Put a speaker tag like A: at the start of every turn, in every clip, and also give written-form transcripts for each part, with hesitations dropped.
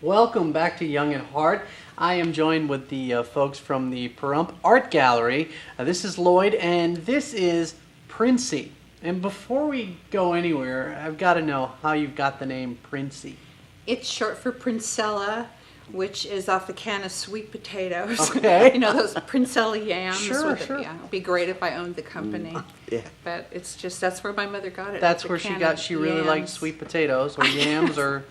A: Welcome back to Young at Heart. I am joined with the folks from the Pahrump Art Gallery. This is Lloyd, and this is Princey. And before we go anywhere, I've got to know how you've got the name Princey.
B: It's short for Princella, which is off the can of sweet potatoes.
A: Okay.
B: You know, those Princella yams.
A: Sure.
B: Yeah, it'd be great if I owned the company.
C: Yeah.
B: But it's just, that's where my mother got it.
A: That's
B: off the
A: where she
B: can
A: got,
B: of
A: she really liked
B: yams.
A: sweet potatoes or yams or...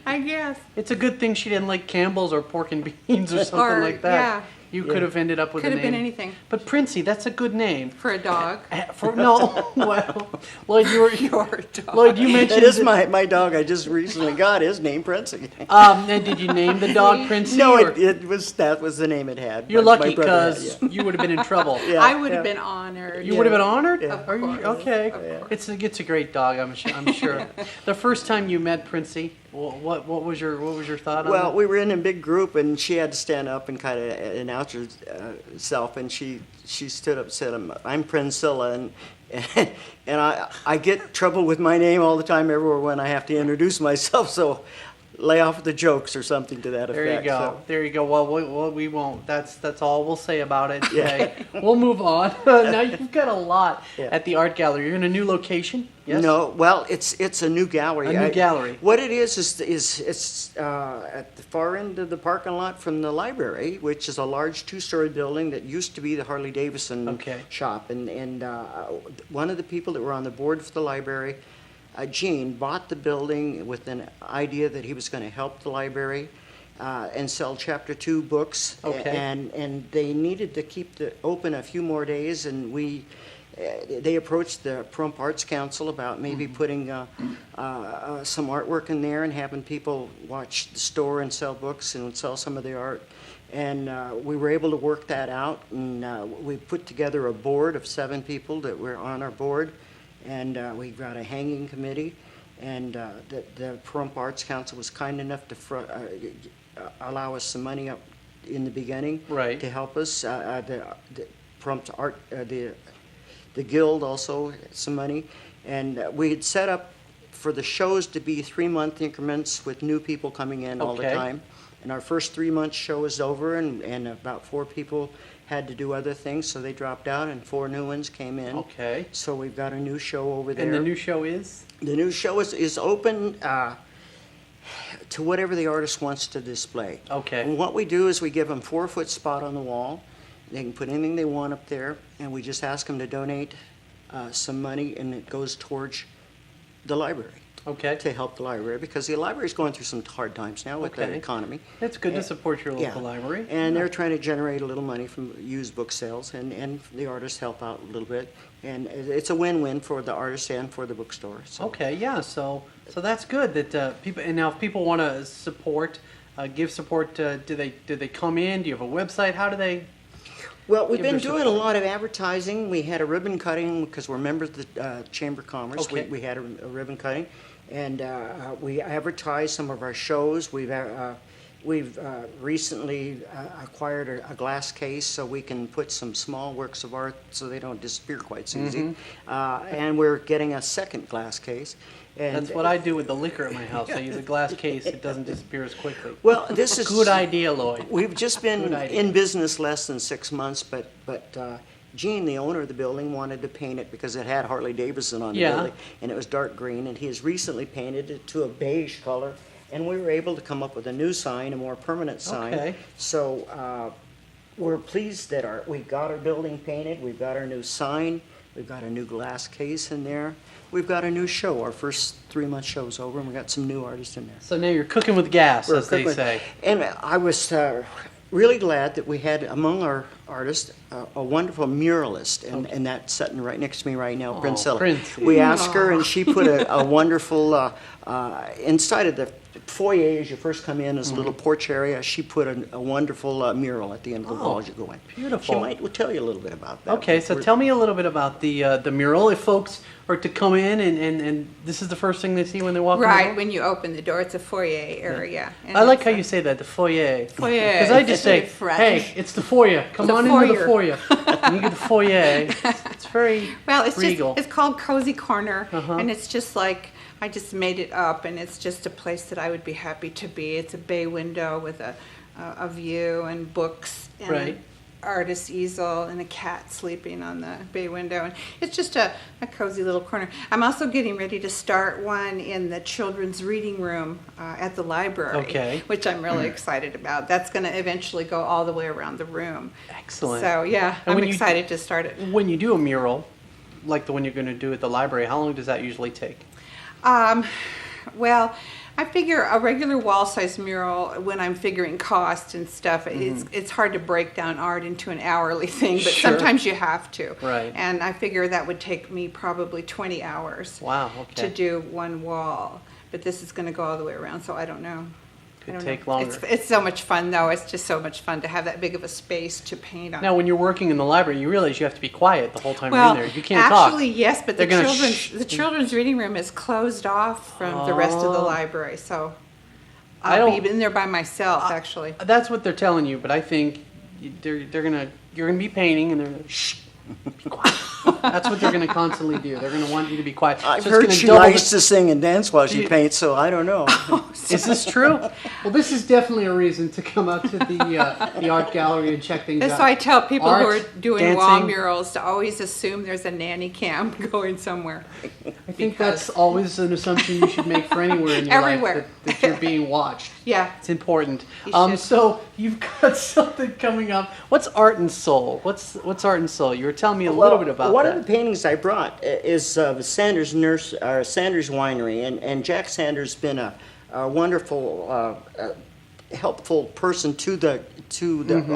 B: I guess.
A: It's a good thing she didn't like Campbell's or pork and beans or something like that.
B: Yeah.
A: You could have ended up with
B: Could
A: a
B: have
A: name.
B: been anything.
A: But Princey, that's a good name.
B: For a dog.
A: No, well, Lloyd,
B: Your dog.
A: Lloyd, you mentioned
C: That is my dog I just recently got is named Princey.
A: And did you name the dog Princey?
C: No,
A: or-
C: that was the name it had.
A: You're
C: My
A: lucky
C: brother had,
A: because you would have been in trouble.
C: Yeah,
B: I would have
C: yeah.
B: been honored.
A: You would have been honored?
C: Yeah.
A: Are you
B: Of course.
A: okay?
B: Of
A: It's a great dog, I'm sure. The first time you met Princey, what was your thought on
C: Well,
A: it?
C: we were in a big group, and she had to stand up and kind of announce herself, and she stood up and said, "I'm Princella," and I get trouble with my name all the time everywhere when I have to introduce myself, so lay off with the jokes or something to that effect.
A: There you go.
C: So,
A: There you go. Well, we won't. That's all we'll say about it
C: Yeah.
A: today. We'll move on. Now you've got a lot
C: Yeah.
A: at the art gallery. You're in a new location. Yes.
C: No, well, it's a new gallery.
A: A new gallery.
C: What it is it's at the far end of the parking lot from the library, which is a large two-story building that used to be the Harley Davidson
A: Okay.
C: shop. And one of the people that were on the board for the library, Gene, bought the building with an idea that he was going to help the library and sell Chapter 2 books.
A: Okay.
C: And they needed to keep it open a few more days, and they approached the Pahrump Arts Council about maybe putting some artwork in there and having people watch the store and sell books and sell some of the art. And we were able to work that out, and we put together a board of 7 people that were on our board, and we got a hanging committee, and the Pahrump Arts Council was kind enough to allow us some money up in the beginning
A: Right.
C: to help us. The Pahrump Art, the Guild also had some money, and we had set up for the shows to be 3-month increments with new people coming in all the
A: Okay.
C: time. And our first 3-month show is over, and about 4 people had to do other things, so they dropped out, and 4 new ones came in.
A: Okay.
C: So we've got a new show over there.
A: And the new show is?
C: The new show is open to whatever the artist wants to display.
A: Okay.
C: And what we do is we give them 4-foot spot on the wall. They can put anything they want up there, and we just ask them to donate some money, and it goes towards the library
A: Okay.
C: to help the library, because the library is going through some hard times now with the
A: Okay.
C: economy.
A: It's good to support your local library.
C: And they're trying to generate a little money from used book sales, and the artists help out a little bit. And it's a win-win for the artists and for the bookstore. So.
A: Okay, yeah, so that's good that people, and now if people want to support, give support, do they come in? Do you have a website? How do they?
C: Well, we've
A: Give
C: been
A: their
C: doing a
A: support.
C: lot of advertising. We had a ribbon cutting because we're members of the Chamber of Commerce.
A: Okay.
C: We had a ribbon cutting, and we advertised some of our shows. We've recently acquired a glass case so we can put some small works of art so they don't disappear quite so easy. And we're getting a second glass case. And
A: That's what I do with the liquor at my house. I use a glass case; it doesn't disappear as quickly.
C: Well, this is
A: Good idea, Lloyd.
C: We've just
A: Good
C: been
A: idea.
C: in business less than 6 months, but Gene, the owner of the building, wanted to paint it because it had Harley Davidson on the
A: Yeah.
C: building, and it was dark green, and he has recently painted it to a beige color, and we were able to come up with a new sign, a more permanent sign.
A: Okay.
C: So we're pleased that we got our building painted, we've got our new sign, we've got a new glass case in there, we've got a new show. Our first 3-month show's over, and we got some new artists in there.
A: So now you're cooking with gas,
C: We're
A: as they
C: quickly-
A: say.
C: And I was really glad that we had among our artists a wonderful muralist, and that's sitting right next to me right now, Princella.
A: Princey.
C: We asked her, and she put a wonderful, inside of the foyer as you first come in, is a little porch area, she put a wonderful mural at the end of the wall as you go in.
A: beautiful.
C: She might tell you a little bit about that.
A: Okay, so tell me a little bit about the mural. If folks are to come in and this is the first thing they see when they walk in the
B: Right,
A: door?
B: when you open the door, it's a foyer area. And
A: I like
B: it's
A: how
B: a-
A: you say that, the foyer.
B: Foyer.
A: Because I just
B: It's
A: say,
B: very fresh.
A: hey, it's the foyer. Come
B: The
A: on into the
B: foyer.
A: foyer. And you get the foyer. It's very
B: Well, it's
A: regal.
B: just, it's called Cozy Corner,
A: Uh-huh.
B: and it's just like I just made it up, and it's just a place that I would be happy to be. It's a bay window with a view and books and
A: Right.
B: an artist's easel and a cat sleeping on the bay window. And it's just a cozy little corner. I'm also getting ready to start one in the children's reading room at the library,
A: Okay.
B: which I'm really excited about. That's going to eventually go all the way around the room.
A: Excellent.
B: So, yeah,
A: And
B: I'm
A: when you-
B: excited to start it.
A: When you do a mural, like the one you're going to do at the library, how long does that usually take?
B: Well, I figure a regular wall-size mural, when I'm figuring cost and stuff, it's hard to break down art into an hourly thing, but
A: Sure.
B: sometimes you have to.
A: Right.
B: And I figure that would take me probably 20 hours
A: Wow,
B: to
A: okay.
B: do one wall. But this is going to go all the way around, so I don't know. I
A: Could
B: don't
A: take
B: know.
A: longer.
B: It's so much fun, though. It's just so much fun to have that big of a space to paint on.
A: Now, when you're working in the library, you realize you have to be quiet the whole time
B: Well,
A: you're in there. You can't talk.
B: actually, yes, but
A: They're gonna
B: the children's reading room is closed off from the rest of the
A: Oh.
B: library, so
A: I
B: I'll
A: don't-
B: be in there by myself, actually.
A: That's what they're telling you, but I think you're gonna be painting, and they're gonna shh, be quiet. That's what they're gonna constantly do. They're gonna want you to be quiet.
C: I've
A: So it's
C: heard
A: gonna
C: she
A: double
C: likes to sing and dance while she
A: You-
C: paints, so I don't know.
A: Is this true? Well, this is definitely a reason to come out to the art gallery and check things
B: That's
A: out.
B: why I tell people who are
A: Art,
B: doing wall
A: dancing.
B: murals to always assume there's a nanny cam going somewhere.
A: I think that's always an assumption you should make for anywhere in your
B: Everywhere.
A: life, that you're being watched.
B: Yeah.
A: It's important.
B: You should.
A: So you've got something coming up. What's Art and Soul? What's Art and Soul? You were telling me a little bit about
C: one
A: that.
C: of the paintings I brought is the Sanders Sanders Winery, and Jack Sanders been a wonderful, helpful person to the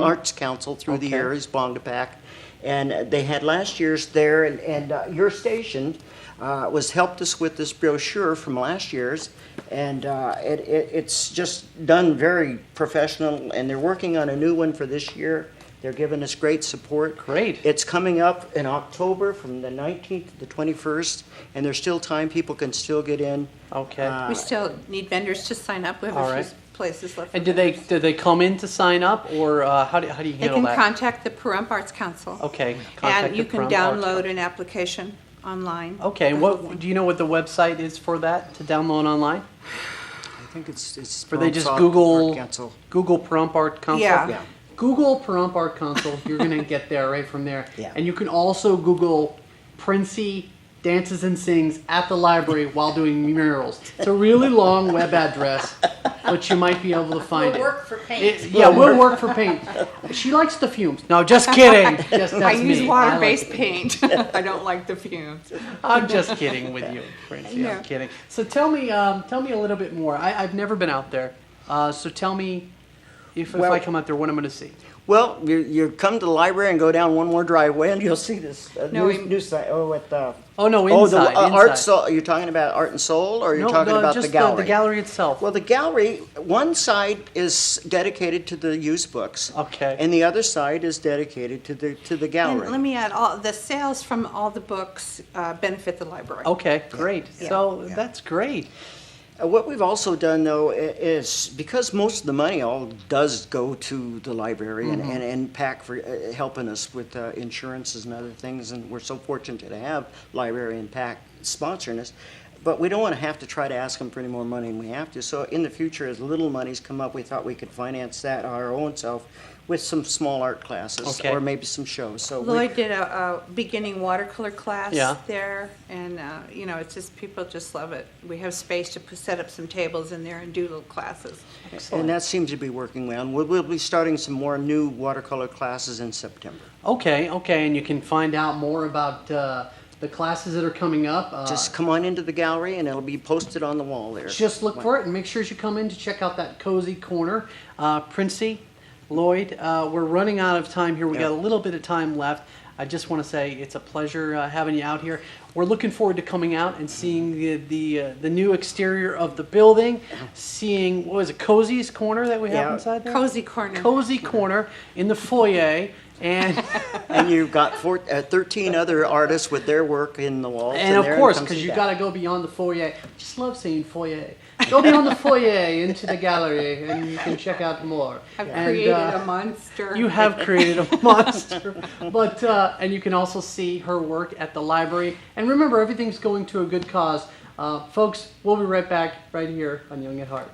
C: Arts Council through the
A: Okay.
C: years. Belonged to PAC, and they had last year's there, and your station was helped us with this brochure from last year's, and it's just done very professional, and they're working on a new one for this year. They're giving us great support.
A: Great.
C: It's coming up in October from the 19th to the 21st, and there's still time. People can still get in.
A: Okay.
B: We still need vendors to sign up. We have
A: All
B: a
A: right.
B: few places left.
A: And do they come in to sign up, or how do you
B: They
A: handle
B: can
A: that?
B: contact the Pahrump Arts Council.
A: Okay. Contact
B: And you
A: the
B: can
A: Pahrump Arts
B: download
A: Council.
B: an application online.
A: Okay. And
B: The whole
A: what
B: thing.
A: do you know what the website is for that to download online?
C: I think it's
A: Or they just
C: Art
A: Google
C: Council.
A: Google Pahrump Art Council?
B: Yeah.
C: Yeah.
A: Google Pahrump Art Council. You're gonna get there right from there.
C: Yeah.
A: And you can also Google Princey dances and sings at the library while doing murals. It's a really long web address, but you might be able to find
B: We'll
A: it.
B: work for paint.
A: Yeah, we'll work for paint. She likes the fumes. No, just kidding. Just
B: I
A: that's
B: use
A: me.
B: water-based
A: I like
B: paint. I don't like the fumes.
A: I'm just kidding with you, Princey.
B: Yeah.
A: I'm kidding. So tell me a little bit more. I've never been out there, so tell me if
C: Well-
A: I come out there, what I'm going to see.
C: Well, you come to the library and go down one more driveway, and you'll see this
B: No,
C: new site. Oh, at the
A: Oh no,
C: the
A: inside.
C: Art
A: inside.
C: Soul. You're talking about Art and Soul, or you're talking about
A: just
C: the gallery?
A: The gallery itself.
C: Well, the gallery, one side is dedicated to the used books.
A: Okay.
C: And the other side is dedicated to the gallery.
B: And let me add, all the sales from all the books benefit the library.
A: Okay, great.
B: Yeah.
A: So
C: Yeah.
A: that's great.
C: What we've also done, though, is because most of the money all does go to the library and PAC for helping us with insurances and other things, and we're so fortunate to have library and PAC sponsoring us. But we don't want to have to try to ask them for any more money than we have to. So in the future, as little monies come up, we thought we could finance that our own self with some small art classes
A: Okay.
C: or maybe some shows. So
B: Lloyd did a beginning watercolor class
A: Yeah.
B: there, and it's just people just love it. We have space to set up some tables in there and do little classes.
C: and that seems to be working well. And we'll be starting some more new watercolor classes in September.
A: Okay, and you can find out more about the classes that are coming up.
C: Just come on into the gallery and it'll be posted on the wall there.
A: Just look for it and make sure as you come in to check out that cozy corner. Princey, Lloyd, we're running out of time here. We
C: Yeah.
A: got a little bit of time left. I just want to say it's a pleasure having you out here. We're looking forward to coming out and seeing the new exterior of the building, seeing, what was it, Cozy's Corner that we have
C: Yeah.
A: inside there?
B: Cozy corner.
A: Cozy Corner in the foyer. And
C: And you've got 13 other artists with their work in the walls.
A: And of
C: there,
A: course,
C: come
A: because
C: see
A: you
C: that.
A: got to go beyond the foyer. Just love saying foyer. Go beyond the foyer into the gallery, and you can check out more.
B: I've
A: And,
B: created a monster.
A: You have created a monster, but and you can also see her work at the library. And remember, everything's going to a good cause. Folks, we'll be right back right here on Young at Heart.